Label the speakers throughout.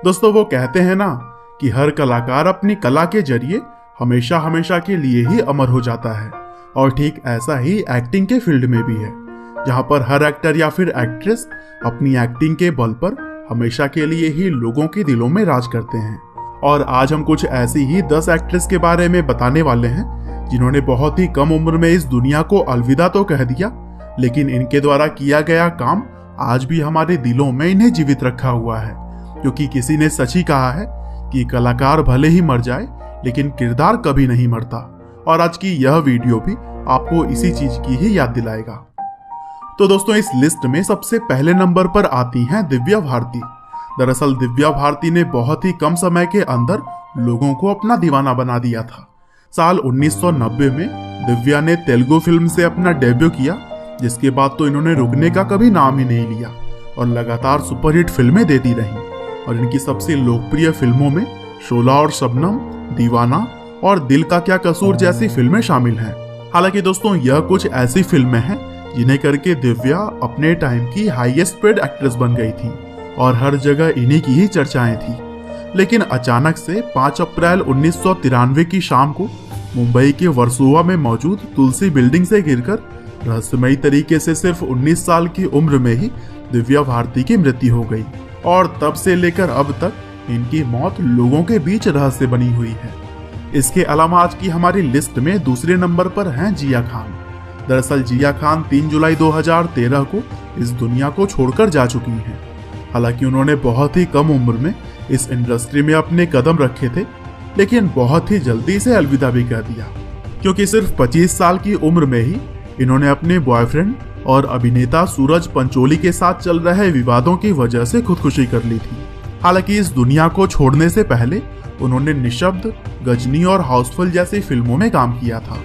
Speaker 1: दोस्तों वो कहते हैं ना कि हर कलाकार अपनी कला के जरिए हमेशा हमेशा के लिए ही अमर हो जाता है, और ठीक ऐसा ही एक्टिंग के फील्ड में भी है, जहां पर हर एक्टर या फिर एक्ट्रेस अपनी एक्टिंग के बल पर हमेशा के लिए ही लोगों के दिलों में राज करते हैं। और आज हम कुछ ऐसी ही 10 एक्ट्रेस के बारे में बताने वाले हैं जिन्होंने बहुत ही कम उम्र में इस दुनिया को अलविदा तो कह दिया, लेकिन इनके द्वारा किया गया काम आज भी हमारे दिलों में इन्हें जीवित रखा हुआ है। क्योंकि किसी ने सच ही कहा है कि कलाकार भले ही मर जाए लेकिन किरदार कभी नहीं मरता। और आज की यह वीडियो भी आपको इसी चीज की ही याद दिलाएगा। तो दोस्तों इस लिस्ट में सबसे पहले नंबर पर आती हैं दिव्या भारती। दरअसल दिव्या भारती ने बहुत ही कम समय के अंदर लोगों को अपना दीवाना बना दिया था। साल 1990 में दिव्या ने तेलुगु फिल्म से अपना डेब्यू किया, जिसके बाद तो इन्होंने रुकने का कभी नाम ही नहीं लिया और लगातार सुपरहिट फिल्में देती रहीं। और इनकी सबसे लोकप्रिय फिल्मों में शोला और शबनम, दीवाना और दिल का क्या कसूर जैसी फिल्में शामिल हैं। हालांकि दोस्तों यह कुछ ऐसी फिल्में हैं जिन्हें करके दिव्या अपने टाइम की हाईएस्ट पेड एक्ट्रेस बन गई थी और हर जगह इन्हीं की ही चर्चाएं थी। लेकिन अचानक से 5 अप्रैल 1993 की शाम को मुंबई के वर्सोवा में मौजूद तुलसी बिल्डिंग से गिरकर रहस्यमयी तरीके से सिर्फ 19 साल की उम्र में ही दिव्या भारती की मृत्यु हो गई। और तब से लेकर अब तक इनकी मौत लोगों के बीच रहस्य बनी हुई है। इसके अलावा आज की हमारी लिस्ट में दूसरे नंबर पर हैं जिया खान। दरअसल जिया खान 3 जुलाई 2013 को इस दुनिया को छोड़कर जा चुकी हैं। हालांकि उन्होंने बहुत ही कम उम्र में इस इंडस्ट्री में अपने कदम रखे थे, लेकिन बहुत ही जल्दी से अलविदा भी कर दिया, क्योंकि सिर्फ 25 साल की उम्र में ही इन्होंने अपने बॉयफ्रेंड और अभिनेता सूरज पंचोली के साथ चल रहे विवादों की वजह से खुदकुशी कर ली थी। हालांकि इस दुनिया को छोड़ने से पहले उन्होंने निशब्द, गजनी और हाउसफुल जैसी फिल्मों में काम किया था।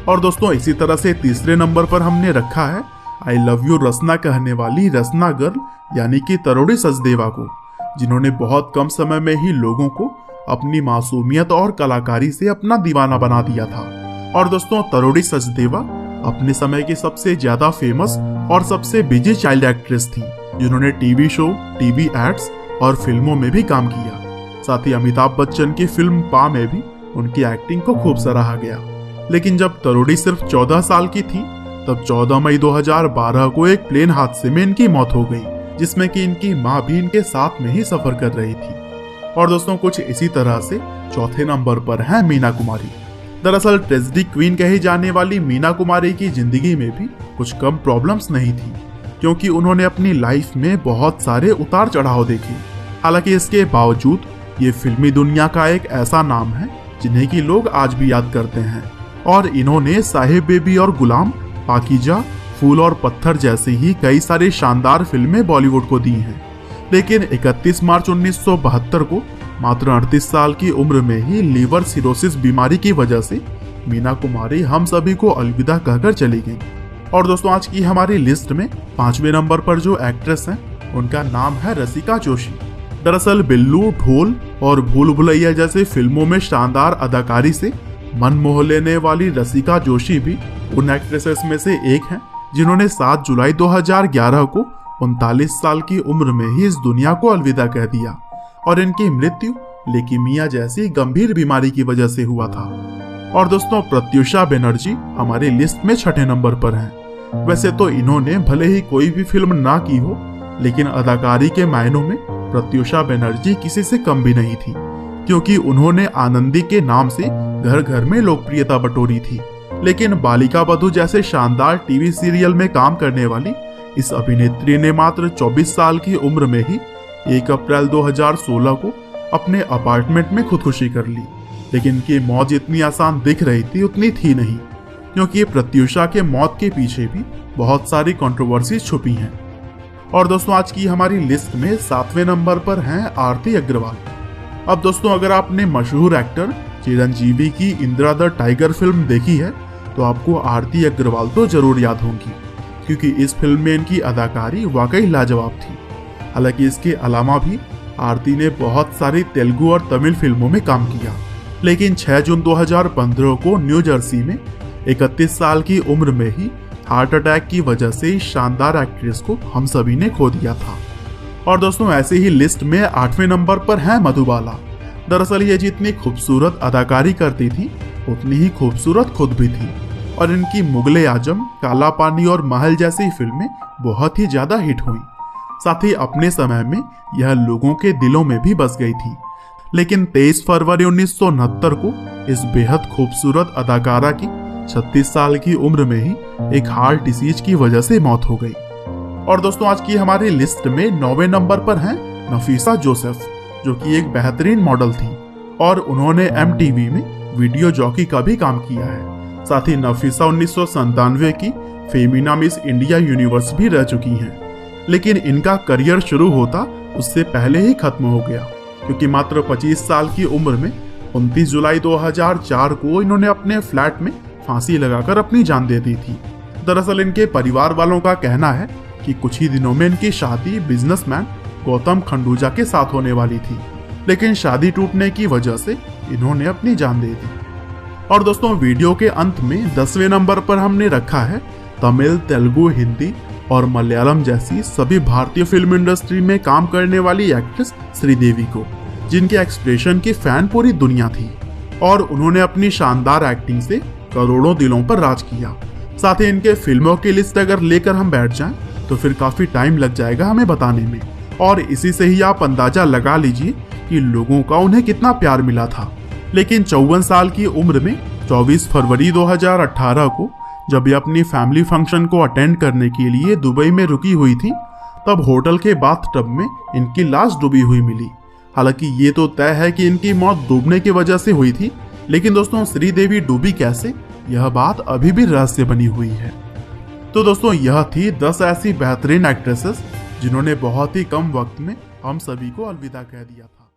Speaker 1: और दोस्तों इसी तरह से तीसरे नंबर पर हमने रखा है आई लव यू रसना कहने वाली रसना गर्ल यानी कि तरोड़ी सचदेवा को, जिन्होंने बहुत कम समय में ही लोगों को अपनी मासूमियत और कलाकारी से अपना दीवाना बना दिया था। और दोस्तों तरोड़ी सचदेवा अपने समय की सबसे ज्यादा फेमस और सबसे बिजी चाइल्ड एक्ट्रेस थी, जिन्होंने टीवी शो, टीवी एड्स और फिल्मों में भी काम किया। साथ ही अमिताभ बच्चन की फिल्म पा में भी उनकी एक्टिंग को खूब सराहा गया। लेकिन जब तरोड़ी सिर्फ 14 साल की थी तब 14 मई 2012 को एक प्लेन हादसे में इनकी मौत हो गई, जिसमें कि इनकी मां भी इनके साथ में ही सफर कर रही थी। और दोस्तों कुछ इसी तरह से चौथे नंबर पर है मीना कुमारी। दरअसल ट्रेजेडी क्वीन कही जाने वाली मीना कुमारी की जिंदगी में भी कुछ कम प्रॉब्लम्स नहीं थी, क्योंकि उन्होंने अपनी लाइफ में बहुत सारे उतार चढ़ाव देखे। हालांकि इसके बावजूद ये फिल्मी दुनिया का एक ऐसा नाम है जिन्हें कि लोग आज भी याद करते हैं। और इन्होंने साहिब बेबी और गुलाम, पाकीजा, फूल और पत्थर जैसी ही कई सारी शानदार फिल्में बॉलीवुड को दी हैं। लेकिन 31 मार्च 1972 को मात्र 38 साल की उम्र में ही लीवर सिरोसिस बीमारी की वजह से मीना कुमारी हम सभी को अलविदा कहकर चली गई। और दोस्तों आज की हमारी लिस्ट में 5वें नंबर पर जो एक्ट्रेस हैं उनका नाम है रसिका जोशी। दरअसल बिल्लू, ढोल और भूल भुलैया जैसे फिल्मों में शानदार अदाकारी से मन मोह लेने वाली रसिका जोशी भी उन एक्ट्रेसेस में से एक हैं जिन्होंने 7 जुलाई 2011 को 39 साल की उम्र में ही इस दुनिया को अलविदा कह दिया। और इनकी मृत्यु लेकीमिया जैसी गंभीर बीमारी की वजह से हुआ था। और दोस्तों प्रत्युषा बनर्जी हमारी लिस्ट में 6ठे नंबर पर हैं। वैसे तो इन्होंने भले ही कोई भी फिल्म ना की हो, लेकिन अदाकारी के मायनों में प्रत्युषा बनर्जी किसी से कम भी नहीं थी, क्योंकि उन्होंने आनंदी के नाम से घर घर में लोकप्रियता बटोरी थी। लेकिन बालिका बधू जैसे शानदार टीवी सीरियल में काम करने वाली इस अभिनेत्री ने मात्र 24 साल की उम्र में ही 1 अप्रैल 2016 को अपने अपार्टमेंट में खुदकुशी कर ली। लेकिन इनकी मौत जितनी आसान दिख रही थी उतनी थी नहीं, क्योंकि प्रत्युषा के मौत के पीछे भी बहुत सारी कंट्रोवर्सी छुपी हैं। और दोस्तों आज की हमारी लिस्ट में 7वें नंबर पर हैं आरती अग्रवाल। अब दोस्तों अगर आपने मशहूर एक्टर चिरंजीवी की इंदिरा द टाइगर फिल्म देखी है तो आपको आरती अग्रवाल तो जरूर याद होंगी, क्योंकि इस फिल्म में इनकी अदाकारी वाकई लाजवाब थी। हालांकि इसके अलावा भी आरती ने बहुत सारी तेलुगु और तमिल फिल्मों में काम किया। लेकिन 6 जून 2015 को न्यू जर्सी में 31 साल की उम्र में ही हार्ट अटैक की वजह से इस शानदार एक्ट्रेस को हम सभी ने खो दिया था। और दोस्तों ऐसे ही लिस्ट में 8वें नंबर पर है मधुबाला। दरअसल ये जितनी खूबसूरत अदाकारी करती थी उतनी ही खूबसूरत खुद भी थी, और इनकी मुगले आजम, काला पानी और महल जैसी फिल्में बहुत ही ज्यादा हिट हुई। साथ ही अपने समय में यह लोगों के दिलों में भी बस गई थी। लेकिन 23 फरवरी 1969 को इस बेहद खूबसूरत अदाकारा की 36 साल की उम्र में ही एक हार्ट डिसीज की वजह से मौत हो गई। और दोस्तों आज की हमारी लिस्ट में 9वें नंबर पर हैं नफीसा जोसेफ, जो कि एक बेहतरीन मॉडल थी और उन्होंने MTV में वीडियो जॉकी का भी काम किया है। साथ ही नफीसा 1997 की फेमिना मिस इंडिया यूनिवर्स भी रह चुकी हैं। लेकिन इनका करियर शुरू होता उससे पहले ही खत्म हो गया, क्योंकि मात्र 25 साल की उम्र में 29 जुलाई 2004 को इन्होंने अपने फ्लैट में फांसी लगाकर अपनी जान दे दी थी। दरअसल इनके परिवार वालों का कहना है कि कुछ ही दिनों में इनकी शादी बिजनेसमैन गौतम खंडूजा के साथ होने वाली थी, लेकिन शादी टूटने की वजह से इन्होंने अपनी जान दे दी। और दोस्तों वीडियो के अंत में 10वें नंबर पर हमने रखा है तमिल, तेलुगु, हिंदी और मलयालम जैसी सभी भारतीय फिल्म इंडस्ट्री में काम करने वाली एक्ट्रेस श्रीदेवी को, जिनके एक्सप्रेशन की फैन पूरी दुनिया थी और उन्होंने अपनी शानदार एक्टिंग से करोड़ों दिलों पर राज किया। साथ ही इनके फिल्मों की लिस्ट अगर लेकर हम बैठ जाएं तो फिर काफी टाइम लग जाएगा हमें बताने में, और इसी से ही आप अंदाजा लगा लीजिए कि लोगों का उन्हें कितना प्यार मिला था। लेकिन 54 साल की उम्र में 24 फरवरी 2018 को जब ये अपनी फैमिली फंक्शन को अटेंड करने के लिए दुबई में रुकी हुई थी, तब होटल के बाथटब में इनकी लाश डूबी हुई मिली। हालांकि ये तो तय है कि इनकी मौत डूबने की वजह से हुई थी, लेकिन दोस्तों श्रीदेवी डूबी कैसे, यह बात अभी भी रहस्य बनी हुई है। तो दोस्तों यह थी 10 ऐसी बेहतरीन एक्ट्रेसेस जिन्होंने बहुत ही कम वक्त में हम सभी को अलविदा कह दिया था।